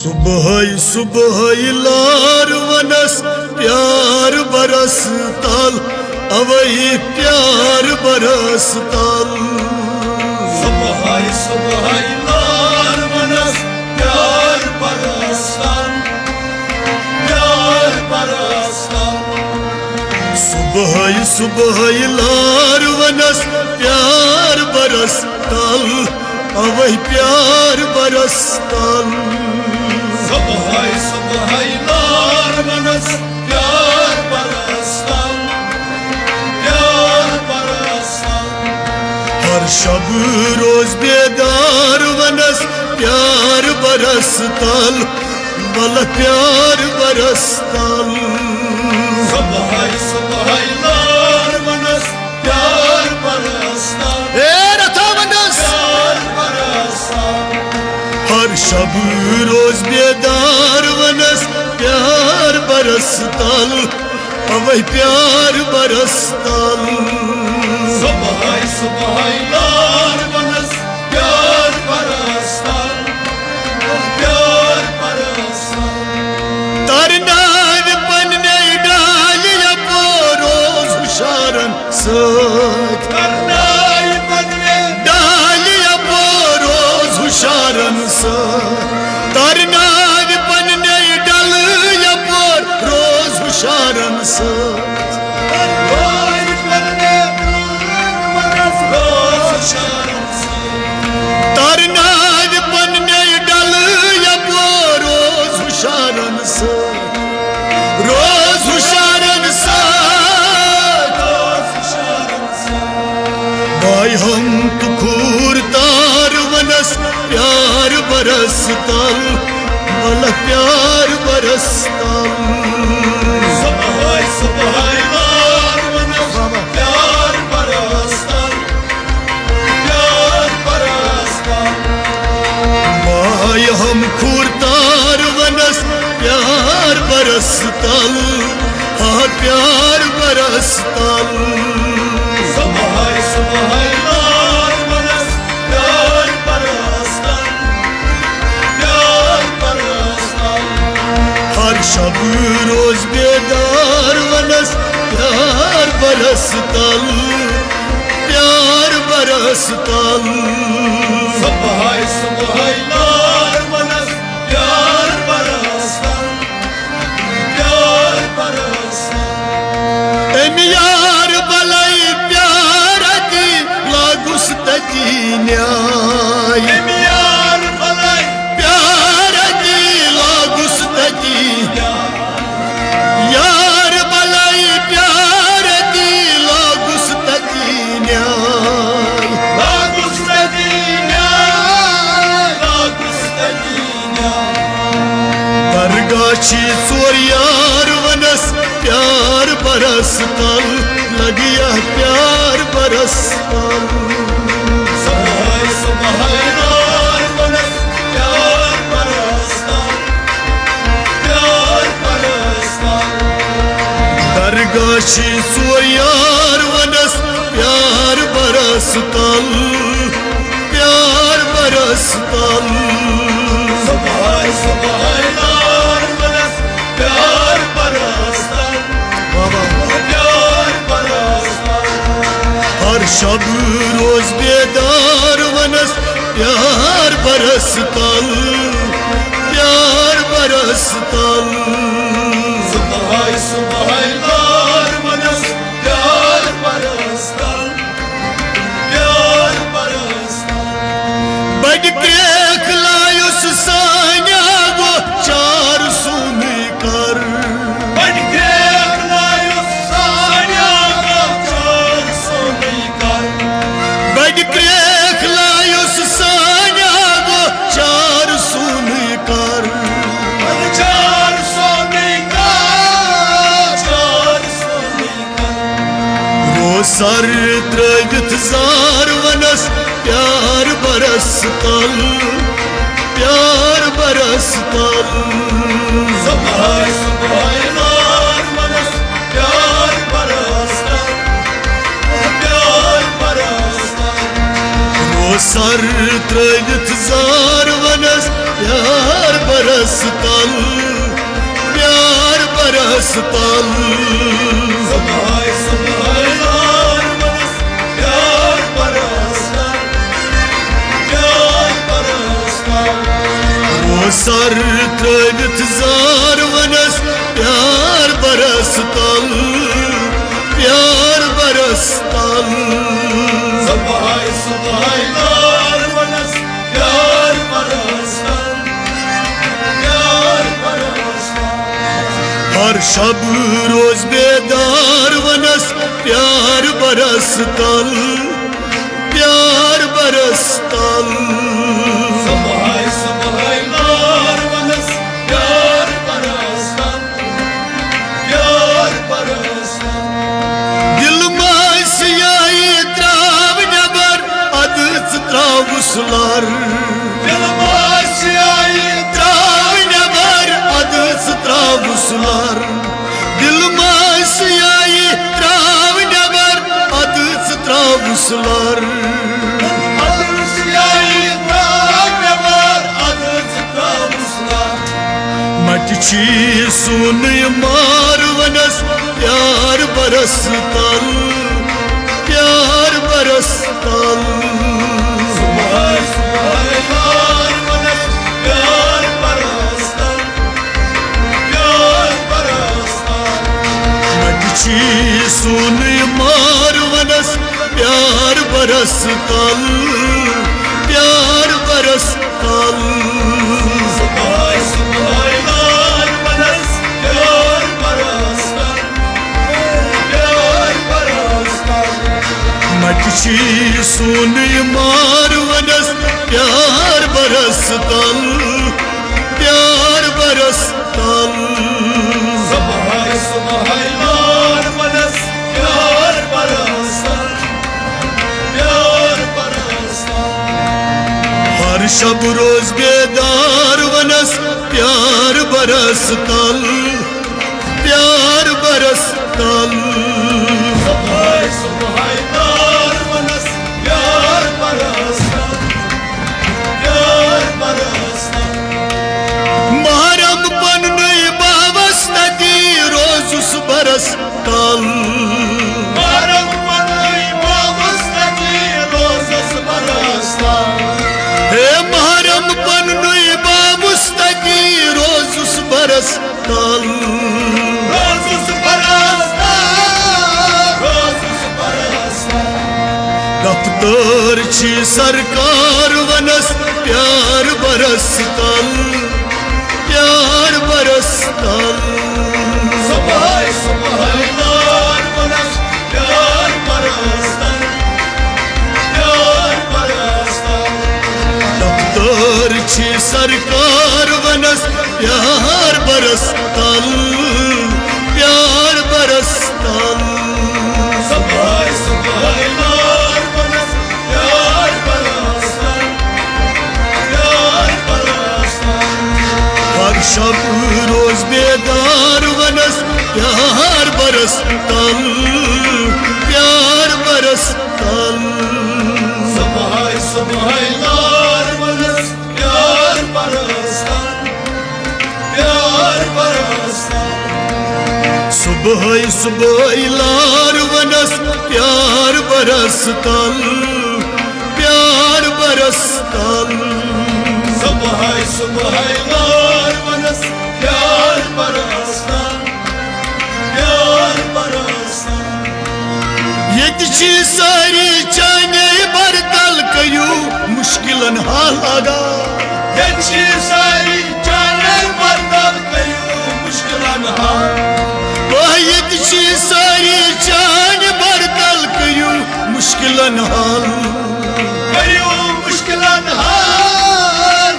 सुबह सुबह लार वनस प्यार बरस ताल अवही प्यार बरस ताल। सुबह सुबह लार वनस प्यार बरस ताल, प्यार बरस ताल। सुबह सुबह लार वनस प्यार बरस ताल अवही प्यार बरस ताल। सुबह सुबह लार वनस प्यार बरस ताल, प्यार बरस ताल। हर शब रोज बेदार वनस प्यार बरस ताल बल प्यार बरस ताल। सुबह सुबह लार वनस प्यार बरस ताल, प्यार बरस ताल। हर शब रोज बेदार वनस प्यार बरस ताल अवही प्यार बरस ताल। सुबह सुबह लार वनस प्यार बरस ताल, प्यार बरस ताल। तरनार पन्ने डाल अपो रोज हुशारन सत करनाई पन्ने डाल अपो रोज हुशारन सत। तरनार पन्ने डाल अपो रोज हुशारन सत। करनाई पन्ने वनस रोज शारस। तरनार पन्ने डाल अपो रोज हुशारन सत रोज हुशारन सत। रोज शारस। भाई हम तुखूर तार वनस प्यार बरस ताल बल प्यार बरस ताल। सुबह सुबह लार वनस प्यार बरस ताल, प्यार बरस ताल। भाई हम खूर तार वनस प्यार बरस ताल हाँ प्यार बरस ताल। सुबह सुबह लार वनस प्यार बरस ताल, प्यार बरस ताल। हर शब रोज बेदार वनस प्यार बरस ताल प्यार बरस ताल। सुबह सुबह लार वनस प्यार बरस ताल, प्यार बरस ताल। एम यार बलाई प्यार की लागुस तकी न्याय यार भलाई प्यार की लागुस तकी यार बलाई प्यार की लागुस तकी न्याय। बरगाशी चोर यार वनस प्यार बरस ताल लगिया प्यार बरस ताल। सुबह सुबह लार वनस प्यार बरस ताल, प्यार बरस ताल। बरगाशी चोर यार वनस प्यार बरस ताल प्यार बरस ताल। सुबह सुबह लार वनस प्यार बरस ताल, प्यार बरस ताल। हर शब रोज बेदार वनस प्यार बरस ताल प्यार बरस ताल। सुबह सुबह लार वनस प्यार बरस ताल, प्यार बरस ताल। बड़ क्रेख लायुस सान्या गो चार सुन कर बड़ क्रेख लायुस सान्या गो चार सुन कर। बड़ क्रेख लायुस सान्या गो चार सुन कर। चार सुन कर, चार सुन कर। रो सर त्रवित जार वनस प्यार बरस ताल प्यार बरस ताल। सुबह सुबह लार वनस प्यार बरस ताल, प्यार बरस ताल। रो सर त्रवित जार वनस प्यार बरस तल प्यार बरस तल सुबह सुबह यार मनस प्यार बरसता प्यार बरसता वो सर त्रवित जार वनस प्यार बरस तल प्यार बरस तल सुबह सुबह यार मनस प्यार बरसता प्यार बरसता हर शब रोज बेदार वनस प्यार बरस तल प्यार बरस तल सुबह सुबह यार मनस प्यार बरसता प्यार बरसता दिल मासियाई त्राव नबर अदस त्राव सुलार दिल मासियाई त्राव नबर अदस त्राव सुलार दिल मासियाई त्राव नबर अदस त्राव सुलार मासियाई त्राव नबर अदस त्राव सुलार मटची सुन मार वनस प्यार बरस तल प्यार बरस तल सुबह सुबह यार मनस प्यार बरसता प्यार बरसता मटची सुन मार वनस प्यार बरस तल प्यार बरस तल सुबह सुबह यार मनस प्यार बरसता प्यार बरसता मटची सुन मार वनस प्यार बरस तल प्यार बरस तल सुबह सुबह यार मनस प्यार बरसता प्यार बरसता हर शब रोज बेदार वनस प्यार बरस तल प्यार बरस तल सुबह सुबह यार मनस प्यार बरसता प्यार बरसता महरम पन बावस्ता की रोज उस बरस तल मारम मनई बावस्ता की रोज़स बरसता हे महरम पन बावस्ता की रोज उस बरस तल रोज़स बरसता रोज़स बरसता दफ्तर छी सरकार वनस प्यार बरस तल प्यार बरस तल सुबह सुबह यार मनस प्यार बरसता प्यार बरसता दफ्तर छी सरकार वनस प्यार बरस तल प्यार बरस तल सुबह सुबह यार मनस प्यार बरसता प्यार बरसता हर शब रोज बेदार वनस प्यार बरस तल प्यार बरस तल सुबह सुबह यार मनस प्यार बरसता प्यार बरसता सुबह सुबह लार वनस प्यार बरस तल प्यार बरस तल सुबह सुबह यार मनस प्यार बरसता प्यार बरसता ये सारी चाने बरतल कयू मुश्किलन हाल आगा ये सारी जाने बर्दाश्त करूं मुश्किलान ये सारी चान बरतल कयू मुश्किलन हाल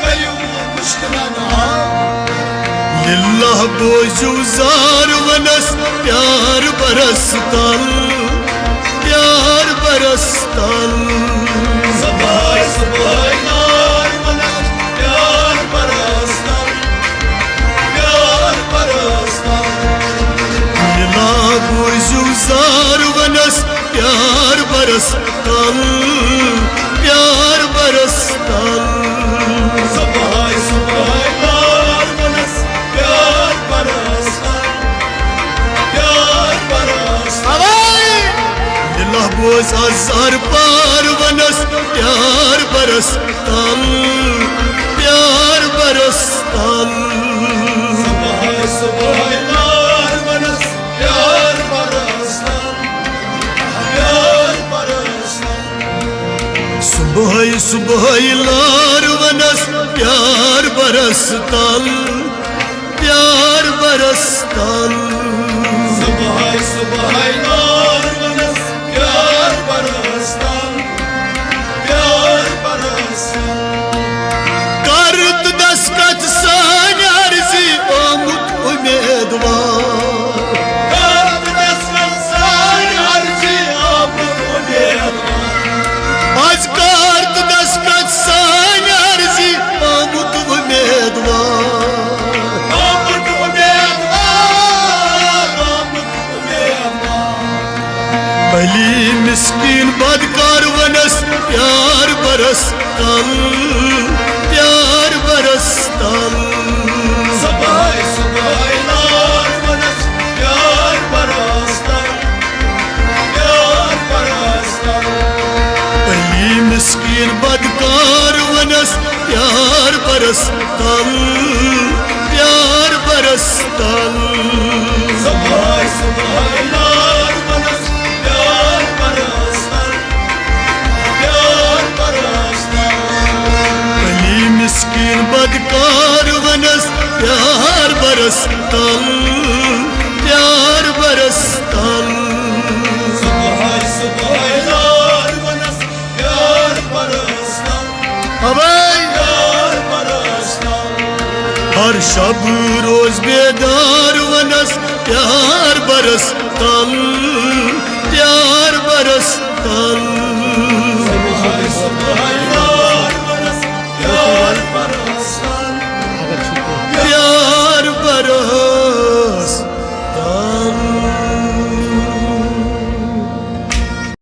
करूं मुश्किलान लिल्लाह बोझू जार वनस प्यार बरस तल प्यार बरस तल सुबह सुबह यार मनस प्यार बरसता प्यार बरसता लिल्लाह बोझू जार वनस प्यार बरस तल प्यार बरस तल सुबह सुबह यार हजार पार वनस प्यार बरस तल प्यार बरस तल सुबह लार बनस प्यार बरसन प्यार बरसन सुबह सुबह लार वनस प्यार बरस तल प्यार बरस तल सुबह सुबह लार बनस प्यार बरसन प्यार बरसन करत दस्तखत सान अर्जी आमुत उम्मीदवार करत दस्तखत सान अर्जी आमुत उम्मीदवार आज करत दस्तखत सान अर्जी आमुत उम्मीदवार आमुत उम्मीदवार भली मिस्कीन बदकार वनस प्यार बरस तल प्यार बरस तल सुबह सुबह लार बनस प्यार बरसन प्यार बरसन भली मिस्कीन बदकार वनस प्यार बरस तल प्यार बरस तल सुबह सुबह लार बनस प्यार बरसन प्यार बरसन भली मिस्कीन बदकार वनस प्यार बरस तल प्यार बरस तल सुबह सुबह लार बनस प्यार बरसन अबे प्यार बरसन हर शब रोज बेदार वनस प्यार बरस तल प्यार बरस तल